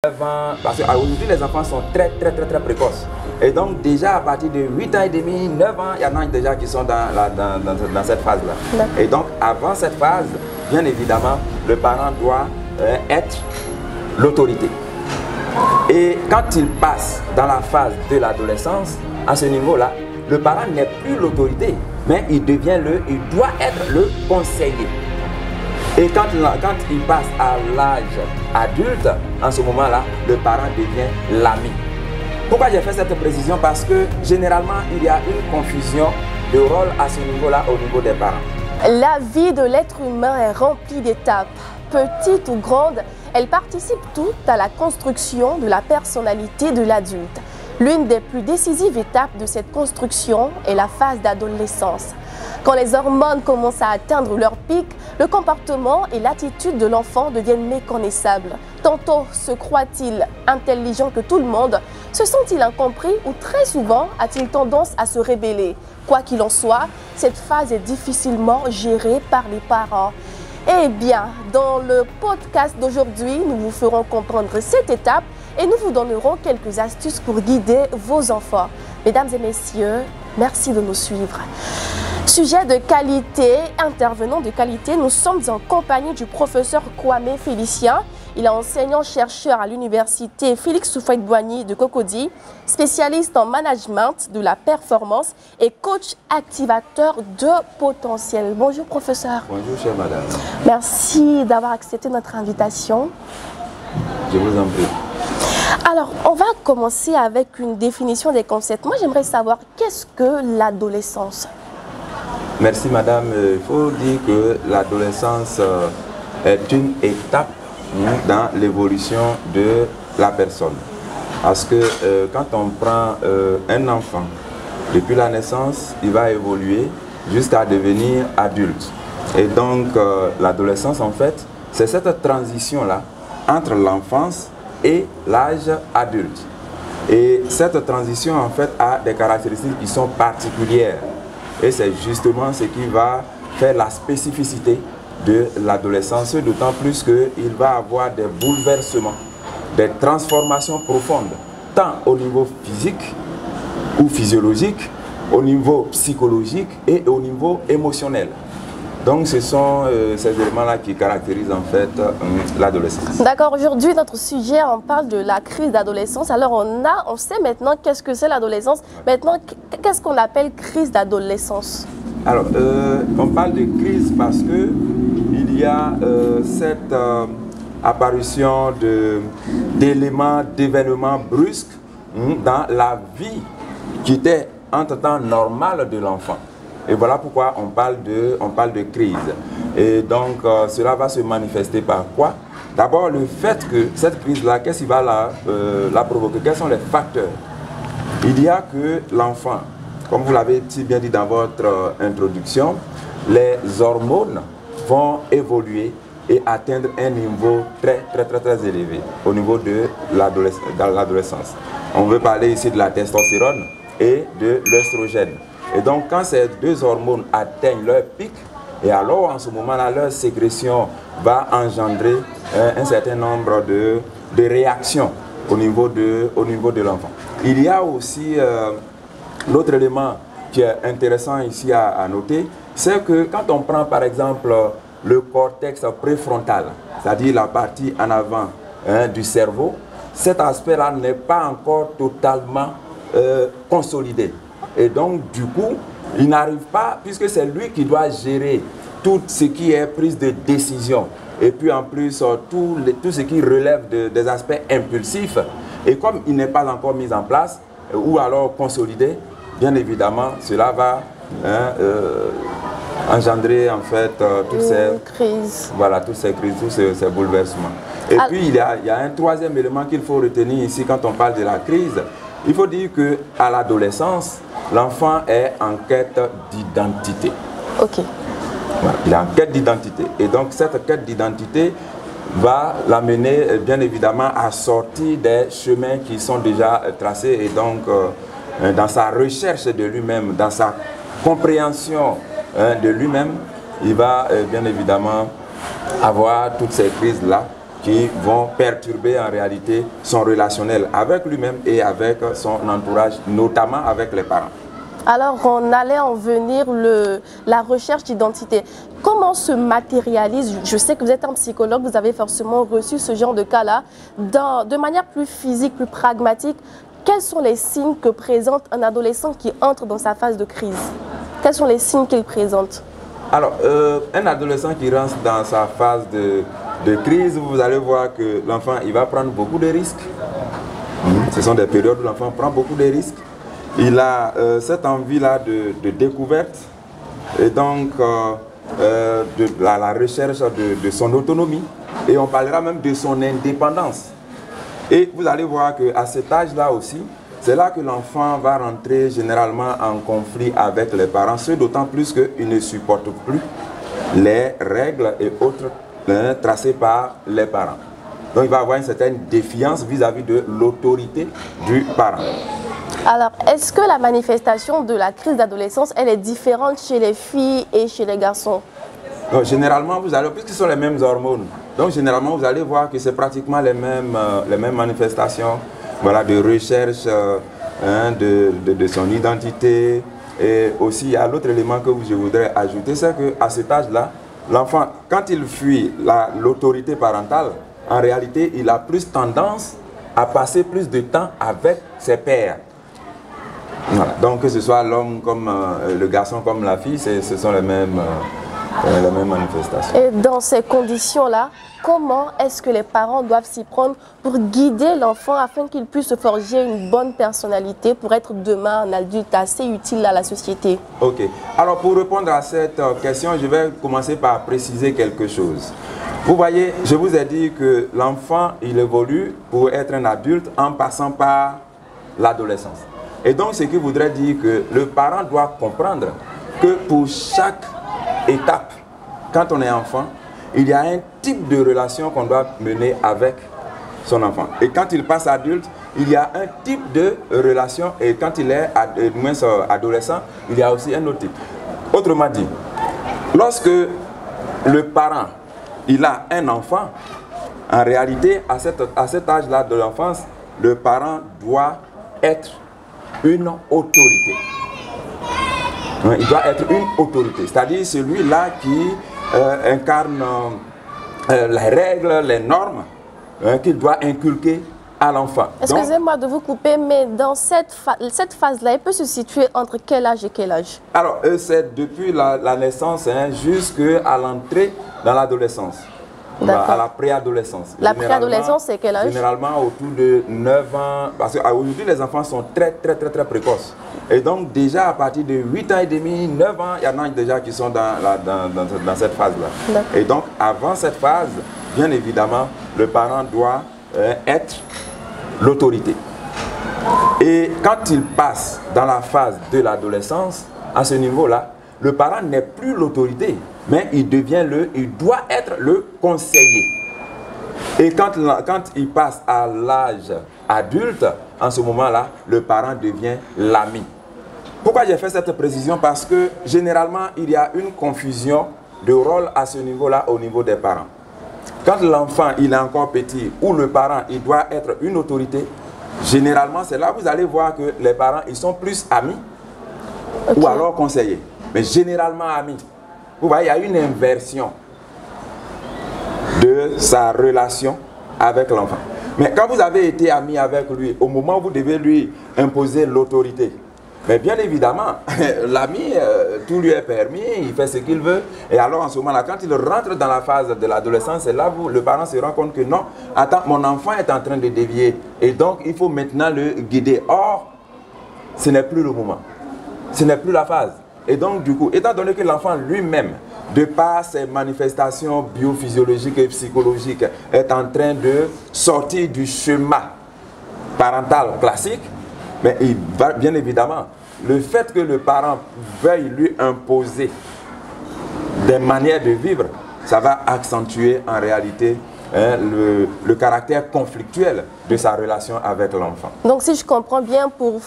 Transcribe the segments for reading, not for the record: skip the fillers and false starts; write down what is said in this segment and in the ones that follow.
9 ans, parce qu'aujourd'hui les enfants sont très précoces. Et donc déjà à partir de 8 ans et demi, 9 ans, il y en a déjà qui sont dans cette phase-là. Et donc avant cette phase, bien évidemment, le parent doit être l'autorité. Et quand il passe dans la phase de l'adolescence, à ce niveau-là, le parent n'est plus l'autorité, mais il doit être le conseiller. Et quand il passe à l'âge adulte, en ce moment-là, le parent devient l'ami. Pourquoi j'ai fait cette précision? Parce que généralement, il y a une confusion de rôle à ce niveau-là, au niveau des parents. La vie de l'être humain est remplie d'étapes. Petites ou grandes, elles participent toutes à la construction de la personnalité de l'adulte. L'une des plus décisives étapes de cette construction est la phase d'adolescence. Quand les hormones commencent à atteindre leur pic, le comportement et l'attitude de l'enfant deviennent méconnaissables. Tantôt se croit-il intelligent que tout le monde, se sent-il incompris ou très souvent a-t-il tendance à se rébeller. Quoi qu'il en soit, cette phase est difficilement gérée par les parents. Eh bien, dans le podcast d'aujourd'hui, nous vous ferons comprendre cette étape et nous vous donnerons quelques astuces pour guider vos enfants. Mesdames et messieurs, merci de nous suivre. Sujet de qualité, intervenant de qualité, nous sommes en compagnie du professeur Kwame Félicien. Il est enseignant-chercheur à l'université Félix Houphouët-Boigny de Cocody, spécialiste en management de la performance et coach activateur de potentiel. Bonjour professeur. Bonjour chère madame. Merci d'avoir accepté notre invitation. Je vous en prie. Alors, on va commencer avec une définition des concepts. Moi, j'aimerais savoir, qu'est-ce que l'adolescence? Merci madame. Il faut dire que l'adolescence est une étape dans l'évolution de la personne. Parce que quand on prend un enfant, depuis la naissance, il va évoluer jusqu'à devenir adulte. Et donc l'adolescence, en fait, c'est cette transition-là entre l'enfance et l'âge adulte. Et cette transition, en fait, a des caractéristiques qui sont particulières. Et c'est justement ce qui va faire la spécificité de l'adolescence, d'autant plus qu'il va avoir des bouleversements, des transformations profondes, tant au niveau physique ou physiologique, au niveau psychologique et au niveau émotionnel. Donc ce sont ces éléments-là qui caractérisent en fait l'adolescence. D'accord, aujourd'hui notre sujet, on parle de la crise d'adolescence. Alors on sait maintenant qu'est-ce que c'est l'adolescence. Maintenant, qu'est-ce qu'on appelle crise d'adolescence? Alors, on parle de crise parce que il y a cette apparition d'éléments, d'événements brusques dans la vie qui était entre-temps normale de l'enfant. Et voilà pourquoi on parle de crise. Et donc, cela va se manifester par quoi? D'abord, le fait que cette crise-là, qu'est-ce qui va la provoquer? Quels sont les facteurs? Il y a que l'enfant, comme vous l'avez si bien dit dans votre introduction, les hormones vont évoluer et atteindre un niveau très élevé au niveau de l'adolescence. On veut parler ici de la testostérone et de l'œstrogène. Et donc, quand ces deux hormones atteignent leur pic, et alors en ce moment-là, leur sécrétion va engendrer un certain nombre de réactions au niveau de l'enfant. Il y a aussi l'autre élément qui est intéressant ici à noter, c'est que quand on prend par exemple le cortex préfrontal, c'est-à-dire la partie en avant du cerveau, cet aspect-là n'est pas encore totalement consolidé. Et donc, du coup, il n'arrive pas, puisque c'est lui qui doit gérer tout ce qui est prise de décision. Et puis en plus, tout ce qui relève des aspects impulsifs. Et comme il n'est pas encore mis en place, ou alors consolidé, bien évidemment, cela va engendrer en fait toutes ces crises. Voilà, toutes ces crises, tous ces bouleversements. Et puis, il y a un troisième élément qu'il faut retenir ici quand on parle de la crise. Il faut dire qu'à l'adolescence, l'enfant est en quête d'identité. Ok. Voilà, il est en quête d'identité. Et donc, cette quête d'identité va l'amener, bien évidemment, à sortir des chemins qui sont déjà tracés. Et donc, dans sa recherche de lui-même, dans sa compréhension de lui-même, il va, bien évidemment, avoir toutes ces crises-là qui vont perturber en réalité son relationnel avec lui-même et avec son entourage, notamment avec les parents. Alors, on allait en venir la recherche d'identité. Comment se matérialise, je sais que vous êtes un psychologue, vous avez forcément reçu ce genre de cas-là, de manière plus physique, plus pragmatique. Quels sont les signes que présente un adolescent qui entre dans sa phase de crise? Quels sont les signes qu'il présente? Alors, un adolescent qui rentre dans sa phase de crise, vous allez voir que l'enfant, il va prendre beaucoup de risques. Ce sont des périodes où l'enfant prend beaucoup de risques. Il a cette envie-là de découverte et donc de la recherche de son autonomie, et on parlera même de son indépendance. Et vous allez voir qu'à cet âge-là aussi, c'est là que l'enfant va rentrer généralement en conflit avec les parents, ce d'autant plus qu'il ne supporte plus les règles et autres tracées par les parents. Donc il va avoir une certaine défiance vis-à-vis de l'autorité du parent. Alors, est-ce que la manifestation de la crise d'adolescence, elle est différente chez les filles et chez les garçons? Donc, généralement, vous allez, puisque ce sont les mêmes hormones, donc généralement vous allez voir que c'est pratiquement les mêmes manifestations, voilà, de recherche de son identité. Et aussi, il y a l'autre élément que je voudrais ajouter, c'est qu'à cet âge-là, l'enfant, quand il fuit l'autorité parentale, en réalité, il a plus tendance à passer plus de temps avec ses pairs. Voilà. Donc que ce soit l'homme comme le garçon comme la fille, ce sont les mêmes manifestations. Et dans ces conditions-là, comment est-ce que les parents doivent s'y prendre pour guider l'enfant afin qu'il puisse se forger une bonne personnalité pour être demain un adulte assez utile à la société? Ok. Alors pour répondre à cette question, je vais commencer par préciser quelque chose. Vous voyez, je vous ai dit que l'enfant, il évolue pour être un adulte en passant par l'adolescence. Et donc, ce qui voudrait dire que le parent doit comprendre que pour chaque étape, quand on est enfant, il y a un type de relation qu'on doit mener avec son enfant. Et quand il passe adulte, il y a un type de relation, et quand il est adolescent, il y a aussi un autre type. Autrement dit, lorsque le parent il a un enfant, en réalité, à cet âge-là de l'enfance, le parent doit être une autorité. Il doit être une autorité, c'est-à-dire celui-là qui incarne les règles, les normes qu'il doit inculquer à l'enfant. Excusez-moi de vous couper, mais dans cette phase-là, elle peut se situer entre quel âge et quel âge? Alors, c'est depuis la naissance jusqu'à l'entrée dans l'adolescence. À la préadolescence. La préadolescence, c'est quel âge? Généralement autour de 9 ans, parce qu'aujourd'hui les enfants sont très précoces. Et donc déjà à partir de 8 ans et demi, 9 ans, il y en a déjà qui sont dans cette phase-là. Et donc avant cette phase, bien évidemment, le parent doit être l'autorité. Et quand il passe dans la phase de l'adolescence, à ce niveau-là, le parent n'est plus l'autorité, mais il doit être le conseiller. Et quand il passe à l'âge adulte, en ce moment-là, le parent devient l'ami. Pourquoi j'ai fait cette précision? Parce que généralement, il y a une confusion de rôle à ce niveau-là, au niveau des parents. Quand l'enfant il est encore petit, ou le parent il doit être une autorité, généralement c'est là que vous allez voir que les parents ils sont plus amis, ou alors conseillers. Mais généralement amis. Vous voyez, il y a une inversion de sa relation avec l'enfant. Mais quand vous avez été ami avec lui, au moment où vous devez lui imposer l'autorité, mais bien évidemment, l'ami, tout lui est permis, il fait ce qu'il veut. Et alors en ce moment-là, quand il rentre dans la phase de l'adolescence, c'est là où le parent se rend compte que non, attends, mon enfant est en train de dévier. Et donc, il faut maintenant le guider. Or, ce n'est plus le moment. Ce n'est plus la phase. Et donc, du coup, étant donné que l'enfant lui-même, de par ses manifestations biophysiologiques et psychologiques, est en train de sortir du schéma parental classique, mais il va, bien évidemment, le fait que le parent veuille lui imposer des manières de vivre, ça va accentuer en réalité le caractère conflictuel de sa relation avec l'enfant. Donc si je comprends bien, pour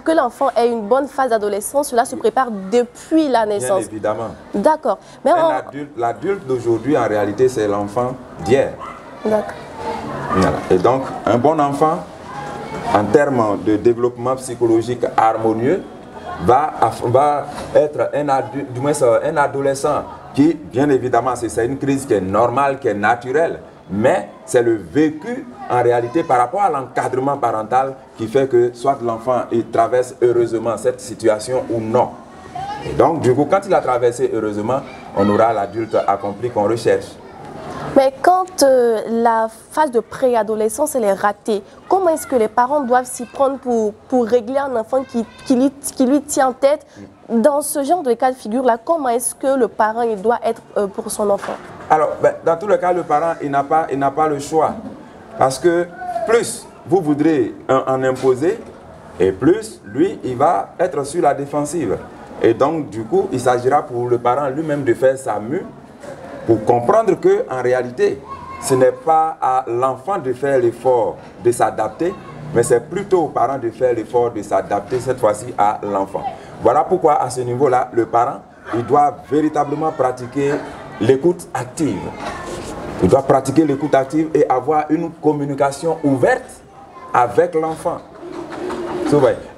que l'enfant ait une bonne phase d'adolescence, cela se prépare depuis la naissance. Bien évidemment. D'accord. Mais l'adulte d'aujourd'hui, en réalité, c'est l'enfant d'hier. D'accord. Voilà. Et donc, un bon enfant, en termes de développement psychologique harmonieux, va être un adolescent qui, bien évidemment, c'est une crise qui est normale, qui est naturelle, mais c'est le vécu en réalité par rapport à l'encadrement parental qui fait que soit l'enfant traverse heureusement cette situation ou non. Et donc, du coup, quand il a traversé heureusement, on aura l'adulte accompli qu'on recherche. Mais quand la phase de préadolescence elle est ratée, comment est-ce que les parents doivent s'y prendre pour régler un enfant qui lui tient en tête? Dans ce genre de cas de figure-là, comment est-ce que le parent il doit être pour son enfant? Alors, dans tous les cas, le parent, il n'a pas le choix. Parce que plus vous voudrez en imposer, et plus lui, il va être sur la défensive. Et donc, du coup, il s'agira pour le parent lui-même de faire sa mue pour comprendre qu'en réalité, ce n'est pas à l'enfant de faire l'effort de s'adapter, mais c'est plutôt aux parents de faire l'effort de s'adapter cette fois-ci à l'enfant. Voilà pourquoi à ce niveau-là, le parent, il doit véritablement pratiquer l'écoute active. Il doit pratiquer l'écoute active et avoir une communication ouverte avec l'enfant.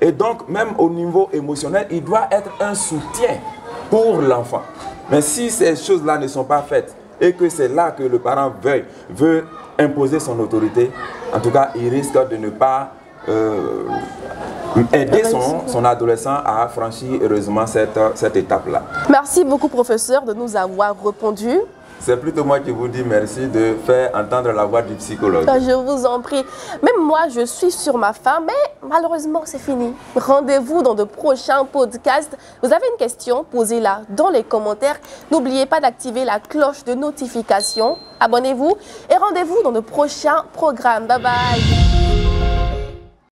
Et donc, même au niveau émotionnel, il doit être un soutien pour l'enfant. Mais si ces choses-là ne sont pas faites et que c'est là que le parent veut imposer son autorité, en tout cas, il risque de ne pas aider son adolescent à franchir heureusement cette étape-là. Merci beaucoup, professeur, de nous avoir répondu. C'est plutôt moi qui vous dis merci de faire entendre la voix du psychologue. Je vous en prie. Même moi, je suis sur ma fin, mais malheureusement, c'est fini. Rendez-vous dans de prochains podcasts. Vous avez une question? Posez-la dans les commentaires. N'oubliez pas d'activer la cloche de notification. Abonnez-vous et rendez-vous dans de prochains programmes. Bye bye.